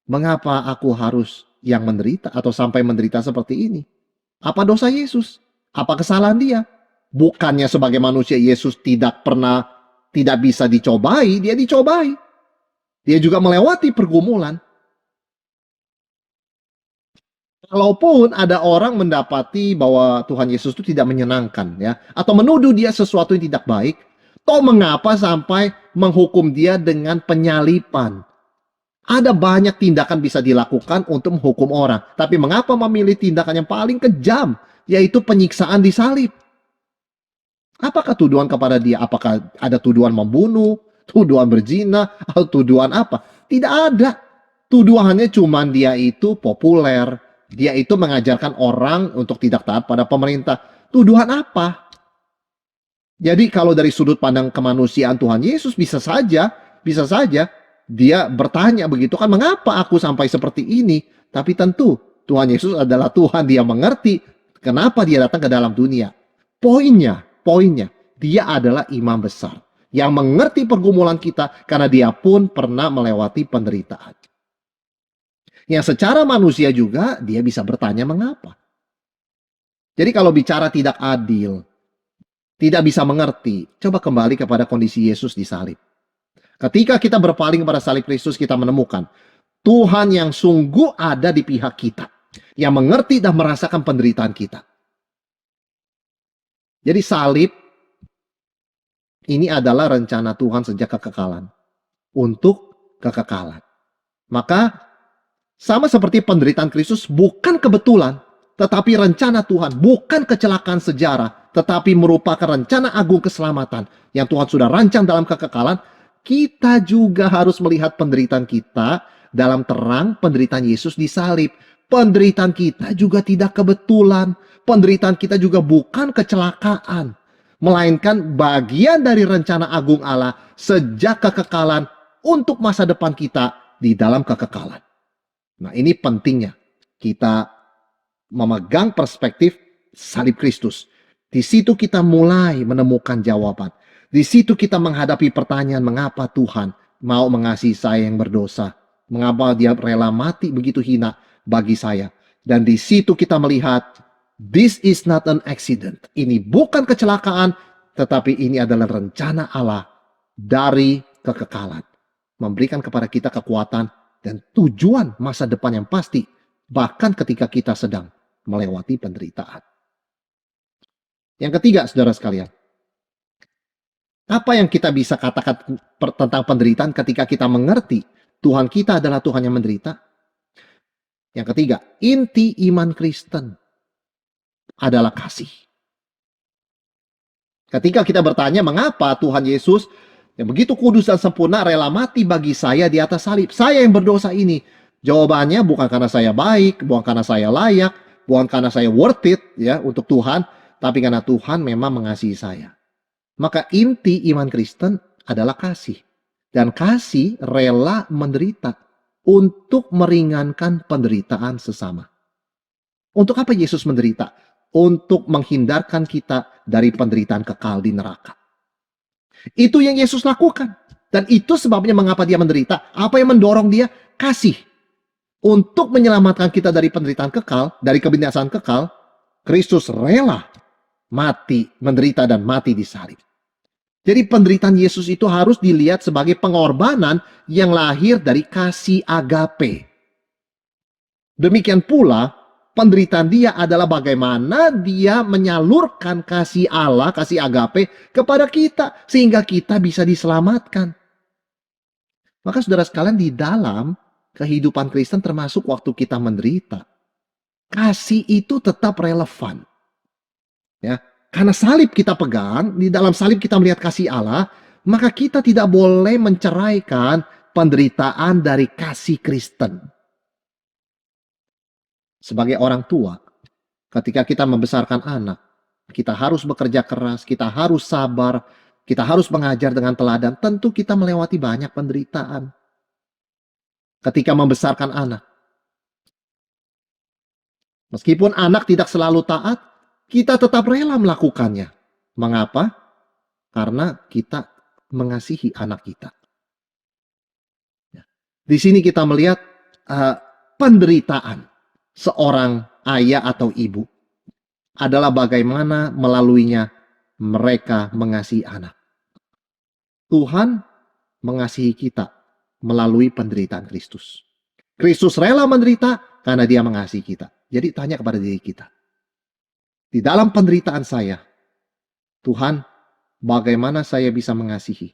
Mengapa aku harus yang menderita atau sampai menderita seperti ini? Apa dosa Yesus? Apa kesalahan dia? Bukannya sebagai manusia Yesus tidak bisa dicobai, dia dicobai. Dia juga melewati pergumulan. Kalaupun ada orang mendapati bahwa Tuhan Yesus itu tidak menyenangkan, ya, atau menuduh dia sesuatu yang tidak baik, toh mengapa sampai menghukum dia dengan penyalipan? Ada banyak tindakan bisa dilakukan untuk menghukum orang. Tapi mengapa memilih tindakan yang paling kejam, yaitu penyiksaan di salib? Apakah tuduhan kepada dia? Apakah ada tuduhan membunuh, tuduhan berzina, atau tuduhan apa? Tidak ada. Tuduhannya cuma dia itu populer. Dia itu mengajarkan orang untuk tidak taat pada pemerintah. Tuduhan apa? Jadi kalau dari sudut pandang kemanusiaan Tuhan Yesus bisa saja dia bertanya begitu kan, mengapa aku sampai seperti ini? Tapi tentu Tuhan Yesus adalah Tuhan, dia mengerti kenapa dia datang ke dalam dunia. Poinnya, dia adalah imam besar yang mengerti pergumulan kita karena dia pun pernah melewati penderitaan. Yang secara manusia juga dia bisa bertanya mengapa. Jadi kalau bicara tidak adil, tidak bisa mengerti, coba kembali kepada kondisi Yesus di salib. Ketika kita berpaling kepada salib Kristus, kita menemukan Tuhan yang sungguh ada di pihak kita, yang mengerti dan merasakan penderitaan kita. Jadi salib ini adalah rencana Tuhan sejak kekekalan, untuk kekekalan. Maka sama seperti penderitaan Kristus bukan kebetulan, tetapi rencana Tuhan, bukan kecelakaan sejarah, tetapi merupakan rencana agung keselamatan yang Tuhan sudah rancang dalam kekekalan. Kita juga harus melihat penderitaan kita dalam terang penderitaan Yesus di salib. Penderitaan kita juga tidak kebetulan. Penderitaan kita juga bukan kecelakaan, melainkan bagian dari rencana agung Allah sejak kekekalan untuk masa depan kita di dalam kekekalan. Nah, ini pentingnya kita memegang perspektif salib Kristus. Di situ kita mulai menemukan jawaban. Di situ kita menghadapi pertanyaan, mengapa Tuhan mau mengasihi saya yang berdosa? Mengapa dia rela mati begitu hina bagi saya? Dan di situ kita melihat, this is not an accident. Ini bukan kecelakaan, tetapi ini adalah rencana Allah dari kekekalan. Memberikan kepada kita kekuatan dan tujuan masa depan yang pasti, bahkan ketika kita sedang melewati penderitaan. Yang ketiga, saudara sekalian, apa yang kita bisa katakan tentang penderitaan ketika kita mengerti Tuhan kita adalah Tuhan yang menderita? Yang ketiga, inti iman Kristen adalah kasih. Ketika kita bertanya mengapa Tuhan Yesus yang begitu kudus dan sempurna rela mati bagi saya di atas salib, saya yang berdosa ini, jawabannya bukan karena saya baik, bukan karena saya layak, bukan karena saya worth it ya untuk Tuhan, tapi karena Tuhan memang mengasihi saya. Maka inti iman Kristen adalah kasih. Dan kasih rela menderita untuk meringankan penderitaan sesama. Untuk apa Yesus menderita? Untuk menghindarkan kita dari penderitaan kekal di neraka. Itu yang Yesus lakukan. Dan itu sebabnya mengapa dia menderita. Apa yang mendorong dia? Kasih. Untuk menyelamatkan kita dari penderitaan kekal, dari kebinasaan kekal, Kristus rela mati, menderita dan mati di salib. Jadi penderitaan Yesus itu harus dilihat sebagai pengorbanan yang lahir dari kasih agape. Demikian pula, penderitaan dia adalah bagaimana dia menyalurkan kasih Allah, kasih agape kepada kita, sehingga kita bisa diselamatkan. Maka saudara sekalian, di dalam kehidupan Kristen termasuk waktu kita menderita, kasih itu tetap relevan. Ya, karena salib kita pegang, di dalam salib kita melihat kasih Allah, maka kita tidak boleh menceraikan penderitaan dari kasih Kristen. Sebagai orang tua, ketika kita membesarkan anak, kita harus bekerja keras, kita harus sabar, kita harus mengajar dengan teladan. Tentu kita melewati banyak penderitaan. Ketika membesarkan anak. Meskipun anak tidak selalu taat, kita tetap rela melakukannya. Mengapa? Karena kita mengasihi anak kita. Di sini kita melihat penderitaan seorang ayah atau ibu adalah bagaimana melaluinya mereka mengasihi anak. Tuhan mengasihi kita melalui penderitaan Kristus. Kristus rela menderita karena dia mengasihi kita. Jadi tanya kepada diri kita. Di dalam penderitaan saya, Tuhan, bagaimana saya bisa mengasihi?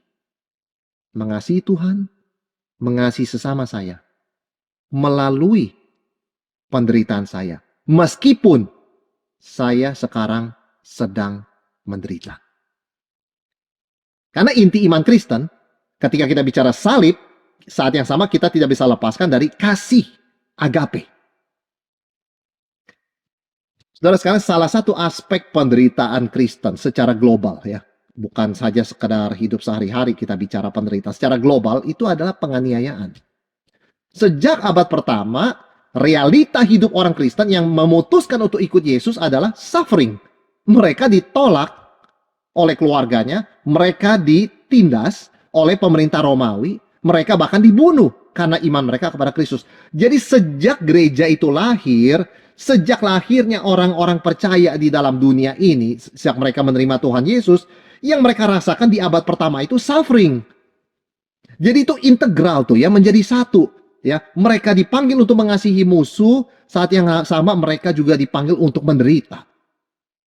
Mengasihi Tuhan, mengasihi sesama saya, melalui penderitaan saya. Meskipun saya sekarang sedang menderita. Karena inti iman Kristen, ketika kita bicara salib, saat yang sama kita tidak bisa lepaskan dari kasih agape. Saudara sekalian, salah satu aspek penderitaan Kristen secara global ya, bukan saja sekedar hidup sehari-hari kita bicara penderitaan secara global, itu adalah penganiayaan. Sejak abad pertama, realita hidup orang Kristen yang memutuskan untuk ikut Yesus adalah suffering. Mereka ditolak oleh keluarganya, mereka ditindas oleh pemerintah Romawi, mereka bahkan dibunuh karena iman mereka kepada Kristus. Jadi sejak gereja itu lahir, sejak lahirnya orang-orang percaya di dalam dunia ini, sejak mereka menerima Tuhan Yesus, yang mereka rasakan di abad pertama itu suffering. Jadi itu integral tuh ya, menjadi satu. Ya, mereka dipanggil untuk mengasihi musuh, saat yang sama mereka juga dipanggil untuk menderita.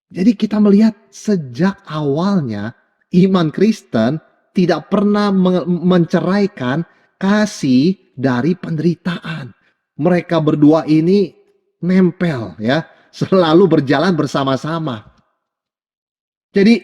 Jadi kita melihat sejak awalnya iman Kristen tidak pernah menceraikan kasih dari penderitaan. Mereka berdua ini nempel ya, selalu berjalan bersama-sama. Jadi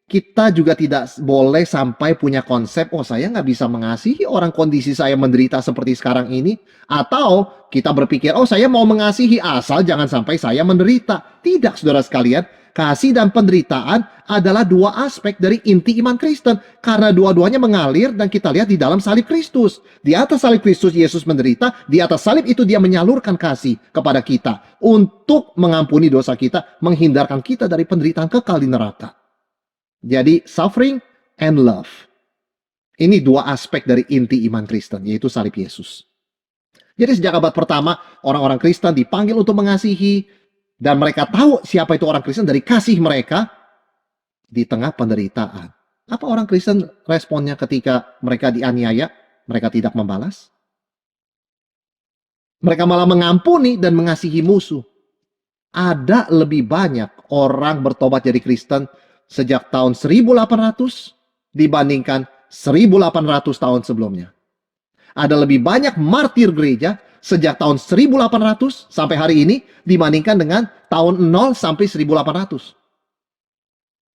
kita juga tidak boleh sampai punya konsep, oh saya nggak bisa mengasihi orang kondisi saya menderita seperti sekarang ini. Atau kita berpikir, oh saya mau mengasihi asal jangan sampai saya menderita. Tidak saudara sekalian, kasih dan penderitaan adalah dua aspek dari inti iman Kristen. Karena dua-duanya mengalir dan kita lihat di dalam salib Kristus. Di atas salib Kristus Yesus menderita, di atas salib itu dia menyalurkan kasih kepada kita. Untuk mengampuni dosa kita, menghindarkan kita dari penderitaan kekal di neraka. Jadi suffering and love. Ini dua aspek dari inti iman Kristen, yaitu salib Yesus. Jadi sejak abad pertama, orang-orang Kristen dipanggil untuk mengasihi, dan mereka tahu siapa itu orang Kristen dari kasih mereka di tengah penderitaan. Apa orang Kristen responnya ketika mereka dianiaya? Mereka tidak membalas. Mereka malah mengampuni dan mengasihi musuh. Ada lebih banyak orang bertobat jadi Kristen sejak tahun 1800 dibandingkan 1800 tahun sebelumnya. Ada lebih banyak martir gereja sejak tahun 1800 sampai hari ini dibandingkan dengan tahun 0 sampai 1800.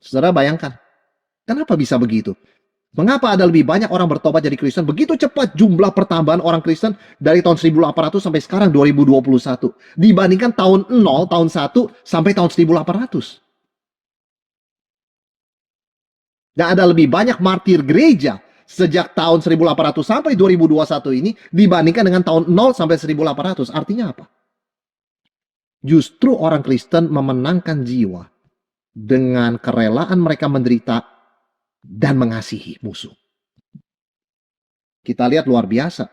Saudara bayangkan, kenapa bisa begitu? Mengapa ada lebih banyak orang bertobat jadi Kristen? Begitu cepat jumlah pertambahan orang Kristen dari tahun 1800 sampai sekarang 2021. Dibandingkan tahun 0, tahun 1 sampai tahun 1800. Dan ada lebih banyak martir gereja sejak tahun 1800 sampai 2021 ini dibandingkan dengan tahun 0 sampai 1800. Artinya apa? Justru orang Kristen memenangkan jiwa dengan kerelaan mereka menderita dan mengasihi musuh. Kita lihat luar biasa.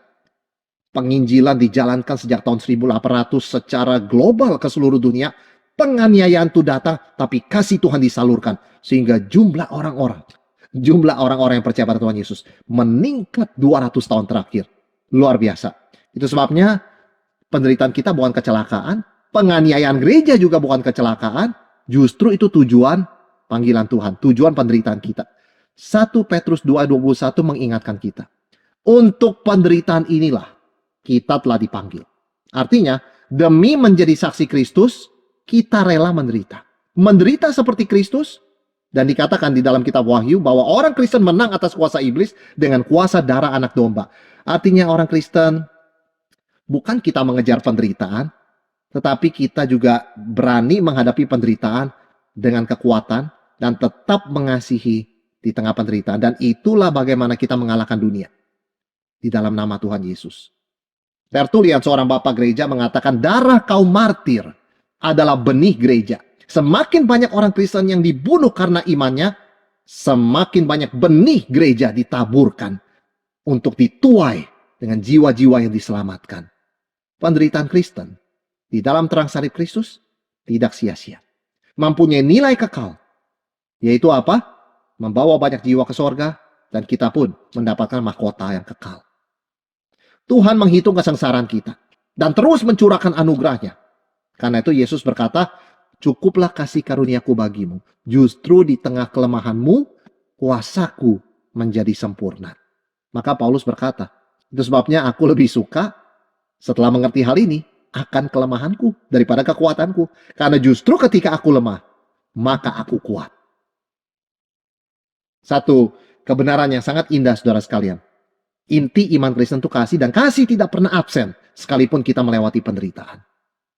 Penginjilan dijalankan sejak tahun 1800 secara global ke seluruh dunia. Penganiayaan itu datang, tapi kasih Tuhan disalurkan. Sehingga jumlah orang-orang yang percaya pada Tuhan Yesus meningkat 200 tahun terakhir. Luar biasa. Itu sebabnya penderitaan kita bukan kecelakaan. Penganiayaan gereja juga bukan kecelakaan. Justru itu tujuan panggilan Tuhan. Tujuan penderitaan kita. 1 Petrus 2:21 mengingatkan kita. Untuk penderitaan inilah kita telah dipanggil. Artinya, demi menjadi saksi Kristus, kita rela menderita. Menderita seperti Kristus, dan dikatakan di dalam kitab Wahyu bahwa orang Kristen menang atas kuasa iblis dengan kuasa darah anak domba. Artinya orang Kristen bukan kita mengejar penderitaan, tetapi kita juga berani menghadapi penderitaan dengan kekuatan dan tetap mengasihi di tengah penderitaan. Dan itulah bagaimana kita mengalahkan dunia di dalam nama Tuhan Yesus. Tertullian, seorang bapak gereja, mengatakan darah kaum martir adalah benih gereja. Semakin banyak orang Kristen yang dibunuh karena imannya, semakin banyak benih gereja ditaburkan untuk dituai dengan jiwa-jiwa yang diselamatkan. Penderitaan Kristen di dalam terang salib Kristus tidak sia-sia. Mempunyai nilai kekal. Yaitu apa? Membawa banyak jiwa ke sorga, dan kita pun mendapatkan mahkota yang kekal. Tuhan menghitung kesengsaraan kita dan terus mencurahkan anugerahnya. Karena itu Yesus berkata, cukuplah kasih karuniaku bagimu. Justru di tengah kelemahanmu, kuasaku menjadi sempurna. Maka Paulus berkata, itu sebabnya aku lebih suka setelah mengerti hal ini akan kelemahanku daripada kekuatanku. Karena justru ketika aku lemah, maka aku kuat. Satu kebenaran yang sangat indah, saudara sekalian. Inti iman Kristen itu kasih, dan kasih tidak pernah absen sekalipun kita melewati penderitaan.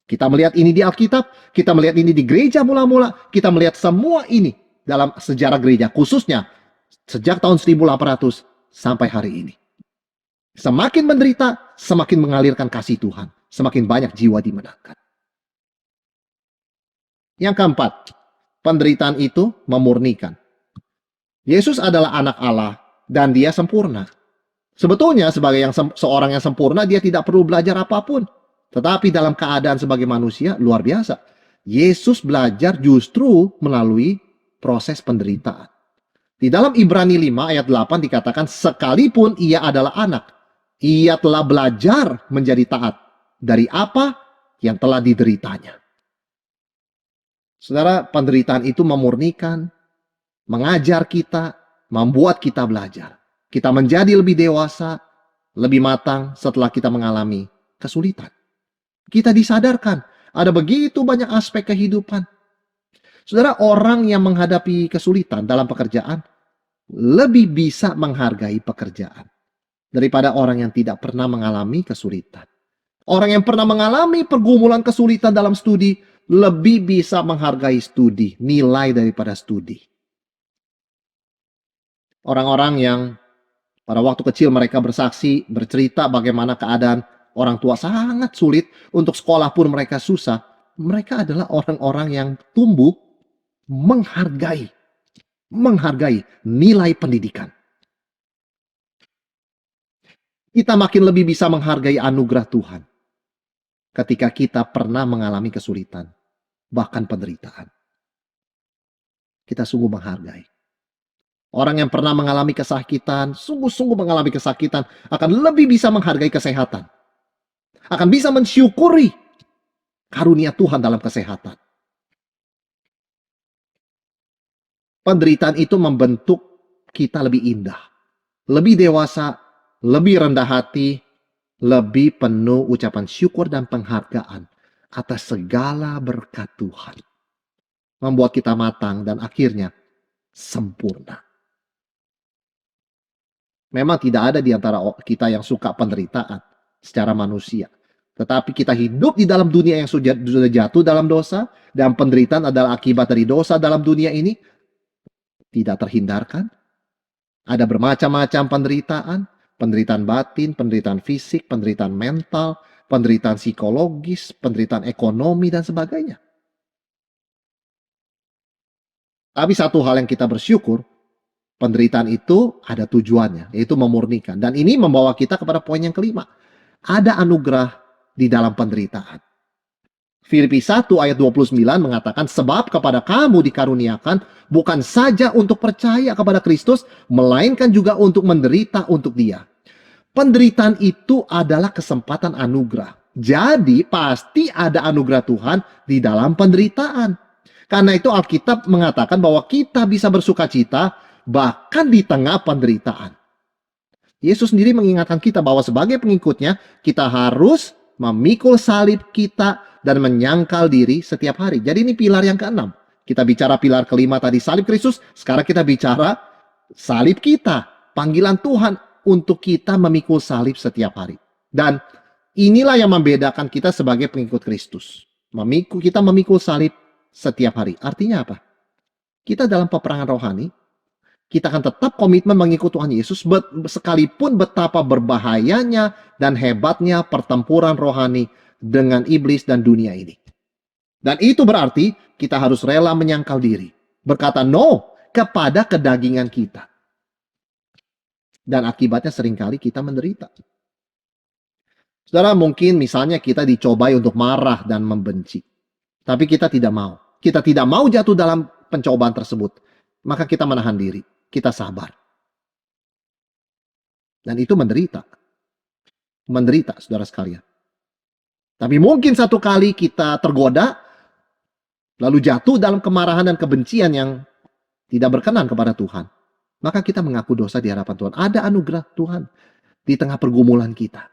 Kita melihat ini di Alkitab, kita melihat ini di gereja mula-mula, kita melihat semua ini dalam sejarah gereja, khususnya sejak tahun 1800 sampai hari ini. Semakin menderita, semakin mengalirkan kasih Tuhan, semakin banyak jiwa dimenangkan. Yang keempat, penderitaan itu memurnikan. Yesus adalah anak Allah dan dia sempurna. Sebetulnya sebagai seorang yang sempurna, dia tidak perlu belajar apapun. Tetapi dalam keadaan sebagai manusia, luar biasa. Yesus belajar justru melalui proses penderitaan. Di dalam Ibrani 5 ayat 8 dikatakan, sekalipun ia adalah anak, ia telah belajar menjadi taat dari apa yang telah dideritanya. Saudara, penderitaan itu memurnikan, mengajar kita, membuat kita belajar. Kita menjadi lebih dewasa, lebih matang setelah kita mengalami kesulitan. Kita disadarkan, ada begitu banyak aspek kehidupan. Saudara, orang yang menghadapi kesulitan dalam pekerjaan lebih bisa menghargai pekerjaan daripada orang yang tidak pernah mengalami kesulitan. Orang yang pernah mengalami pergumulan kesulitan dalam studi lebih bisa menghargai studi, nilai daripada studi. Orang-orang yang pada waktu kecil mereka bersaksi, bercerita bagaimana keadaan orang tua sangat sulit, untuk sekolah pun mereka susah. Mereka adalah orang-orang yang tumbuh menghargai menghargai nilai pendidikan. Kita makin lebih bisa menghargai anugerah Tuhan ketika kita pernah mengalami kesulitan, bahkan penderitaan. Kita sungguh menghargai. Orang yang pernah mengalami kesakitan, sungguh-sungguh mengalami kesakitan, akan lebih bisa menghargai kesehatan. Akan bisa mensyukuri karunia Tuhan dalam kesehatan. Penderitaan itu membentuk kita lebih indah, lebih dewasa, lebih rendah hati, lebih penuh ucapan syukur dan penghargaan atas segala berkat Tuhan. Membuat kita matang dan akhirnya sempurna. Memang tidak ada di antara kita yang suka penderitaan secara manusia. Tetapi kita hidup di dalam dunia yang sudah jatuh dalam dosa, dan penderitaan adalah akibat dari dosa dalam dunia ini. Tidak terhindarkan. Ada bermacam-macam penderitaan. Penderitaan batin, penderitaan fisik, penderitaan mental, penderitaan psikologis, penderitaan ekonomi, dan sebagainya. Tapi satu hal yang kita bersyukur, penderitaan itu ada tujuannya, yaitu memurnikan. Dan ini membawa kita kepada poin yang kelima. Ada anugerah di dalam penderitaan. Filipi 1 ayat 29 mengatakan, sebab kepada kamu dikaruniakan bukan saja untuk percaya kepada Kristus, melainkan juga untuk menderita untuk Dia. Penderitaan itu adalah kesempatan anugerah. Jadi pasti ada anugerah Tuhan di dalam penderitaan. Karena itu Alkitab mengatakan bahwa kita bisa bersukacita bahkan di tengah penderitaan. Yesus sendiri mengingatkan kita bahwa sebagai pengikutnya, kita harus memikul salib kita dan menyangkal diri setiap hari. Jadi ini pilar yang keenam. Kita bicara pilar kelima tadi, salib Kristus. Sekarang kita bicara salib kita. Panggilan Tuhan untuk kita memikul salib setiap hari. Dan inilah yang membedakan kita sebagai pengikut Kristus. Kita memikul salib setiap hari. Artinya apa? Kita dalam peperangan rohani, kita akan tetap komitmen mengikut Tuhan Yesus sekalipun betapa berbahayanya dan hebatnya pertempuran rohani dengan iblis dan dunia ini. Dan itu berarti kita harus rela menyangkal diri, berkata no kepada kedagingan kita. Dan akibatnya seringkali kita menderita. Saudara, mungkin misalnya kita dicobai untuk marah dan membenci. Tapi kita tidak mau. Kita tidak mau jatuh dalam pencobaan tersebut. Maka kita menahan diri. Kita sabar. Dan itu menderita. Menderita, saudara sekalian. Tapi mungkin satu kali kita tergoda, lalu jatuh dalam kemarahan dan kebencian yang tidak berkenan kepada Tuhan. Maka kita mengaku dosa di hadapan Tuhan. Ada anugerah Tuhan di tengah pergumulan kita.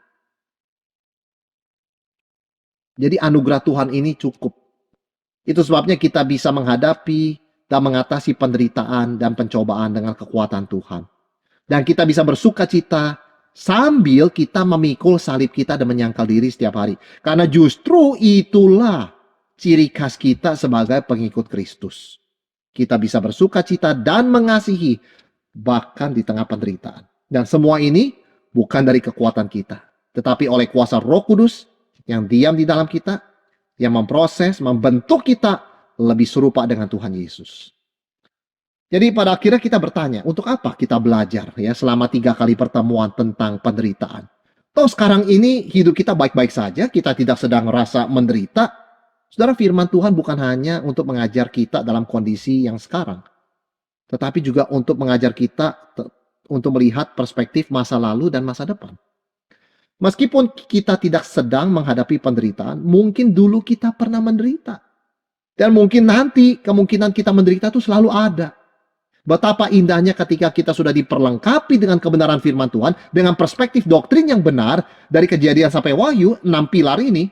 Jadi anugerah Tuhan ini cukup. Itu sebabnya kita bisa menghadapi dan mengatasi penderitaan dan pencobaan dengan kekuatan Tuhan. Dan kita bisa bersuka cita sambil kita memikul salib kita dan menyangkal diri setiap hari. Karena justru itulah ciri khas kita sebagai pengikut Kristus. Kita bisa bersuka cita dan mengasihi bahkan di tengah penderitaan. Dan semua ini bukan dari kekuatan kita, tetapi oleh kuasa Roh Kudus yang diam di dalam kita, yang memproses, membentuk kita lebih serupa dengan Tuhan Yesus. Jadi pada akhirnya kita bertanya, untuk apa kita belajar ya selama 3 kali pertemuan tentang penderitaan? Toh sekarang ini hidup kita baik-baik saja, kita tidak sedang merasa menderita. Saudara, firman Tuhan bukan hanya untuk mengajar kita dalam kondisi yang sekarang, tetapi juga untuk mengajar kita untuk melihat perspektif masa lalu dan masa depan. Meskipun kita tidak sedang menghadapi penderitaan, mungkin dulu kita pernah menderita. Dan mungkin nanti kemungkinan kita menderita itu selalu ada. Betapa indahnya ketika kita sudah diperlengkapi dengan kebenaran firman Tuhan, dengan perspektif doktrin yang benar, dari Kejadian sampai Wahyu, 6 pilar ini,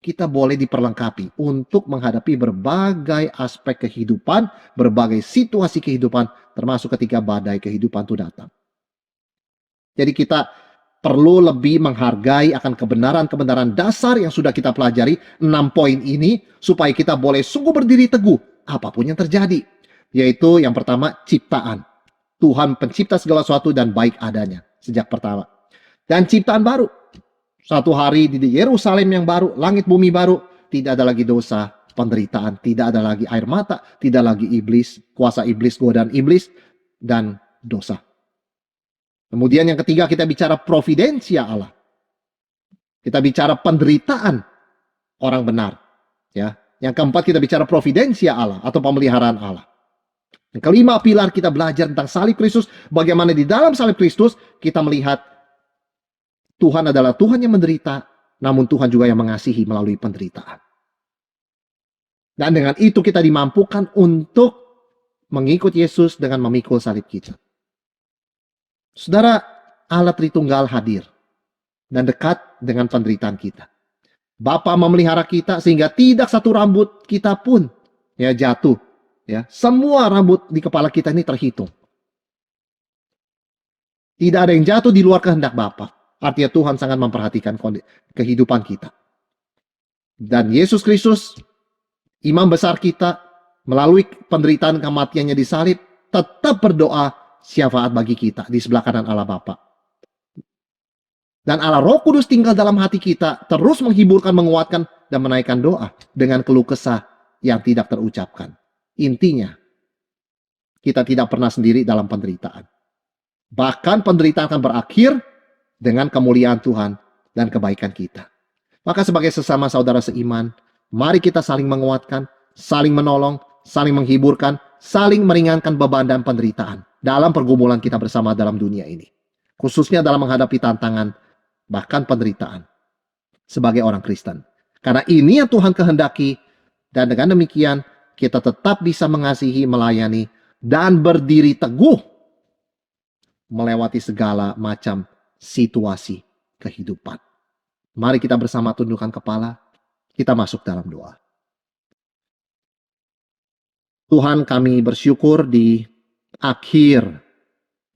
kita boleh diperlengkapi untuk menghadapi berbagai aspek kehidupan, berbagai situasi kehidupan, termasuk ketika badai kehidupan itu datang. Jadi kita perlu lebih menghargai akan kebenaran-kebenaran dasar yang sudah kita pelajari, 6 poin ini, supaya kita boleh sungguh berdiri teguh apapun yang terjadi. Yaitu yang pertama, ciptaan. Tuhan pencipta segala sesuatu dan baik adanya sejak pertama. Dan ciptaan baru. Suatu hari di Yerusalem yang baru, langit bumi baru, tidak ada lagi dosa, penderitaan. Tidak ada lagi air mata, tidak lagi iblis, kuasa iblis, godaan iblis, dan dosa. Kemudian yang ketiga, kita bicara providensia Allah. Kita bicara penderitaan orang benar. Ya. Yang keempat, kita bicara providensia Allah atau pemeliharaan Allah. Yang kelima, pilar kita belajar tentang salib Kristus. Bagaimana di dalam salib Kristus kita melihat Tuhan adalah Tuhan yang menderita, namun Tuhan juga yang mengasihi melalui penderitaan. Dan dengan itu kita dimampukan untuk mengikut Yesus dengan memikul salib kita. Saudara, Allah Tritunggal hadir dan dekat dengan penderitaan kita. Bapa memelihara kita sehingga tidak satu rambut kita pun ya jatuh. Ya, semua rambut di kepala kita ini terhitung. Tidak ada yang jatuh di luar kehendak Bapa. Artinya Tuhan sangat memperhatikan kehidupan kita. Dan Yesus Kristus, imam besar kita, melalui penderitaan kematiannya di salib, tetap berdoa syafaat bagi kita di sebelah kanan Allah Bapa. Dan Allah Roh Kudus tinggal dalam hati kita, terus menghiburkan, menguatkan, dan menaikkan doa dengan keluh kesah yang tidak terucapkan. Intinya, kita tidak pernah sendiri dalam penderitaan. Bahkan penderitaan akan berakhir dengan kemuliaan Tuhan dan kebaikan kita. Maka sebagai sesama saudara seiman, mari kita saling menguatkan, saling menolong, saling menghiburkan, saling meringankan beban dan penderitaan dalam pergumulan kita bersama dalam dunia ini. Khususnya dalam menghadapi tantangan, bahkan penderitaan sebagai orang Kristen. Karena ini yang Tuhan kehendaki, dan dengan demikian kita tetap bisa mengasihi, melayani, dan berdiri teguh melewati segala macam situasi kehidupan. Mari kita bersama tundukkan kepala, kita masuk dalam doa. Tuhan, kami bersyukur di akhir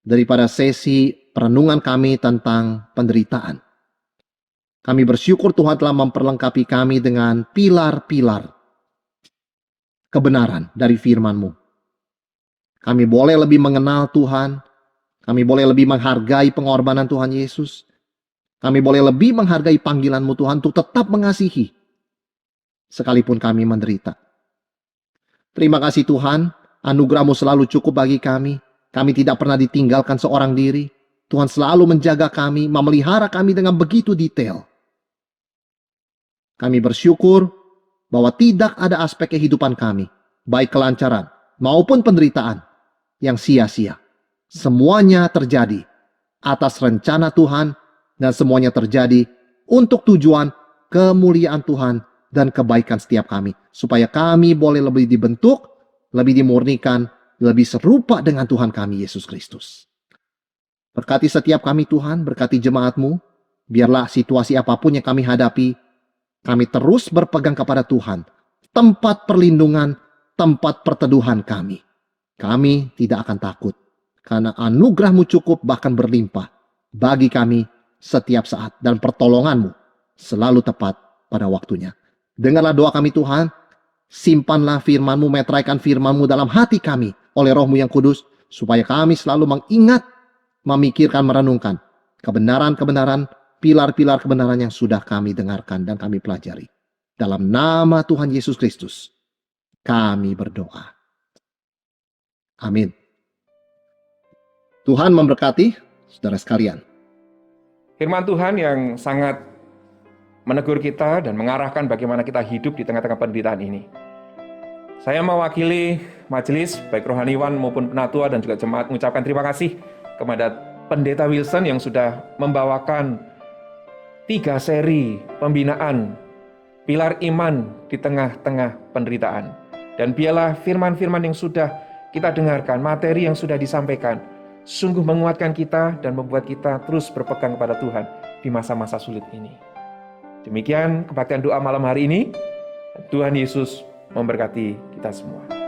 daripada sesi perenungan kami tentang penderitaan. Kami bersyukur Tuhan telah memperlengkapi kami dengan pilar-pilar kebenaran dari firman-Mu. Kami boleh lebih mengenal Tuhan, kami boleh lebih menghargai pengorbanan Tuhan Yesus, kami boleh lebih menghargai panggilan-Mu Tuhan untuk tetap mengasihi, sekalipun kami menderita. Terima kasih Tuhan, anugerah-Mu selalu cukup bagi kami. Kami tidak pernah ditinggalkan seorang diri. Tuhan selalu menjaga kami, memelihara kami dengan begitu detail. Kami bersyukur bahwa tidak ada aspek kehidupan kami, baik kelancaran maupun penderitaan, yang sia-sia. Semuanya terjadi atas rencana Tuhan dan semuanya terjadi untuk tujuan kemuliaan Tuhan dan kebaikan setiap kami. Supaya kami boleh lebih dibentuk, lebih dimurnikan, lebih serupa dengan Tuhan kami Yesus Kristus. Berkati setiap kami Tuhan, berkati jemaat-Mu. Biarlah situasi apapun yang kami hadapi, kami terus berpegang kepada Tuhan. Tempat perlindungan, tempat perteduhan kami. Kami tidak akan takut. Karena anugerah-Mu cukup bahkan berlimpah bagi kami setiap saat. Dan pertolongan-Mu selalu tepat pada waktunya. Dengarlah doa kami Tuhan. Simpanlah firman-Mu, meteraikan firman-Mu dalam hati kami oleh Roh-Mu yang kudus. Supaya kami selalu mengingat, memikirkan, merenungkan kebenaran-kebenaran, pilar-pilar kebenaran yang sudah kami dengarkan dan kami pelajari. Dalam nama Tuhan Yesus Kristus, kami berdoa. Amin. Tuhan memberkati saudara sekalian. Firman Tuhan yang sangat menegur kita dan mengarahkan bagaimana kita hidup di tengah-tengah penderitaan ini. Saya mewakili majelis, baik rohaniwan maupun penatua dan juga jemaat, mengucapkan terima kasih kepada Pendeta Wilson yang sudah membawakan 3 seri pembinaan pilar iman di tengah-tengah penderitaan. Dan biarlah firman-firman yang sudah kita dengarkan, materi yang sudah disampaikan, sungguh menguatkan kita dan membuat kita terus berpegang kepada Tuhan di masa-masa sulit ini. Demikian kebaktian doa malam hari ini. Tuhan Yesus memberkati kita semua.